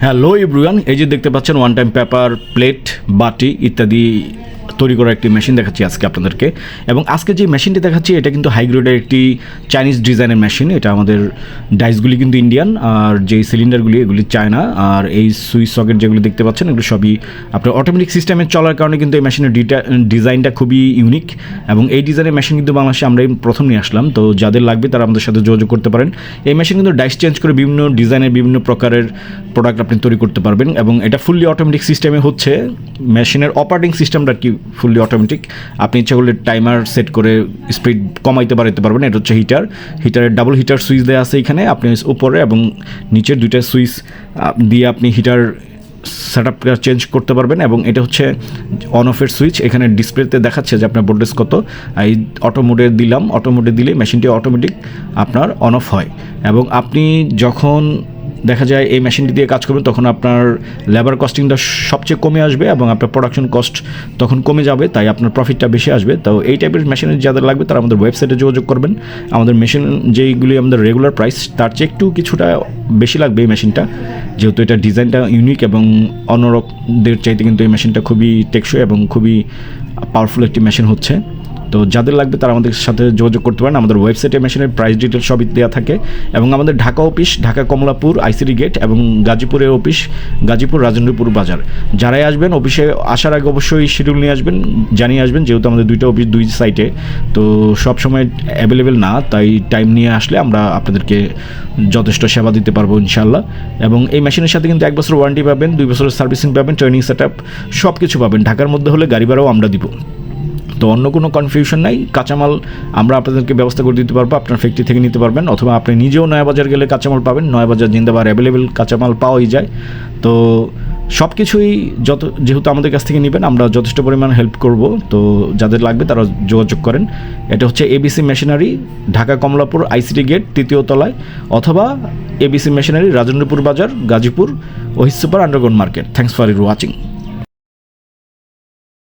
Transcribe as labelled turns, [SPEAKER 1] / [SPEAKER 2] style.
[SPEAKER 1] Hello everyone, এই যে দেখতে পাচ্ছেন ওয়ান টাইম পেপার, প্লেট, বাটি ইত্যাদি তৈরি করার একটি মেশিন দেখাচ্ছি আজকে আপনাদেরকে। এবং আজকে যে মেশিনটি দেখাচ্ছি এটা কিন্তু হাই গ্রেডের একটি চাইনিজ ডিজাইনের মেশিন। এটা আমাদের ডাইসগুলি কিন্তু ইন্ডিয়ান, আর যেই সিলিন্ডারগুলি এগুলি চায়না, আর এই সুইচ সকেট যেগুলি দেখতে পাচ্ছেন এগুলো সবই আপনার অটোমেটিক সিস্টেমে চলার কারণে কিন্তু এই মেশিনের ডিজাইনটা খুবই ইউনিক। এবং এই ডিজাইনের মেশিন কিন্তু বাংলাদেশে আমরাই প্রথম নিয়ে আসলাম। তো যাদের লাগবে তারা আমাদের সাথে যোগাযোগ করতে পারেন। এই মেশিন কিন্তু ডাইস চেঞ্জ করে বিভিন্ন ডিজাইনের বিভিন্ন প্রকারের প্রোডাক্ট আপনি তৈরি করতে পারবেন। এবং এটা ফুললি অটোমেটিক সিস্টেমে হচ্ছে। মেশিনের অপারেটিং সিস্টেমটা কি ফুললি অটোমেটিক। আপনি ইচ্ছা করলে টাইমার সেট করে স্পিড কমাইতে বাড়াইতে পারবেন। এটা হচ্ছে হিটারের ডাবল হিটার সুইচ দেওয়া আছে এখানে। আপনি উপরে এবং নিচের দুইটা সুইচ দিয়ে আপনি হিটার সেট আপ চেঞ্জ করতে পারবেন। এবং এটা হচ্ছে অন অফের সুইচ। এখানে ডিসপ্লেতে দেখাচ্ছে যে আপনার ভোল্টেজ কত। এই অটো মোডে দিলাম, অটো মোডে দিলে মেশিনটি অটোমেটিক আপনার অন অফ হয়। এবং আপনি যখন দেখা যায় এই মেশিনটি দিয়ে কাজ করবেন তখন আপনার লেবার কস্টিংটা সবচেয়ে কমে আসবে এবং আপনার প্রোডাকশন কস্ট তখন কমে যাবে, তাই আপনার প্রফিটটা বেশি আসবে। তো এই টাইপের মেশিনের যাদের লাগবে তারা আমাদের ওয়েবসাইটে যোগাযোগ করবেন। আমাদের মেশিন যেইগুলি আমাদের রেগুলার প্রাইস তার চেয়ে একটু কিছুটা বেশি লাগবে এই মেশিনটা, যেহেতু এটা ডিজাইনটা ইউনিক এবং অন্যদের চাইতে কিন্তু এই মেশিনটা খুবই টেকসই এবং খুবই পাওয়ারফুল একটি মেশিন হচ্ছে। তো যাদের লাগবে তারা আমাদের সাথে যোগাযোগ করতে পারেন। আমাদের ওয়েবসাইটে মেশিনের প্রাইস ডিটেল সবই দেওয়া থাকে। এবং আমাদের Dhaka office Dhaka Kamalapur ICD gate, এবং গাজীপুরের অফিস গাজীপুর রাজেন্দ্রপুর বাজার। যারাই আসবেন অফিসে আসার আগে অবশ্যই শিডিউল নিয়ে আসবেন, জানিয়ে আসবেন, যেহেতু আমাদের দুইটা অফিস দুই সাইটে, তো সব সময় অ্যাভেলেবেল না, তাই টাইম নিয়ে আসলে আমরা আপনাদেরকে যথেষ্ট সেবা দিতে পারবো ইনশাল্লাহ। এবং এই মেশিনের সাথে কিন্তু 1 বছর ওয়ারেন্টি পাবেন, 2 বছরের সার্ভিসিং পাবেন, ট্রেনিং সেট আপ সব কিছু পাবেন। ঢাকার মধ্যে হলে গাড়ি ভাড়াও আমরা দিব। তো অন্য কোনো কনফিউশন নাই। কাঁচামাল আমরা আপনাদেরকে ব্যবস্থা করে দিতে পারবো, আপনার ফ্যাক্টরি থেকে নিতে পারবেন, অথবা আপনি নিজেও নয়াবাজার গেলে কাঁচামাল পাবেন। নয়াবাজার জিন্দাবাদ অ্যাভেলেবেল কাঁচামাল পাওয়াই যায়। তো সব কিছুই যেহেতু আমাদের কাছ থেকে নেবেন আমরা যথেষ্ট পরিমাণ হেল্প করব। তো যাদের লাগবে তারা যোগাযোগ করেন। এটা হচ্ছে ABC machinery, Dhaka Kamalapur ICT gate 3য় তলায়, অথবা ABC machinery Rajendrapur Bazar Gazipur Ohid super underground market. Thanks for your watching.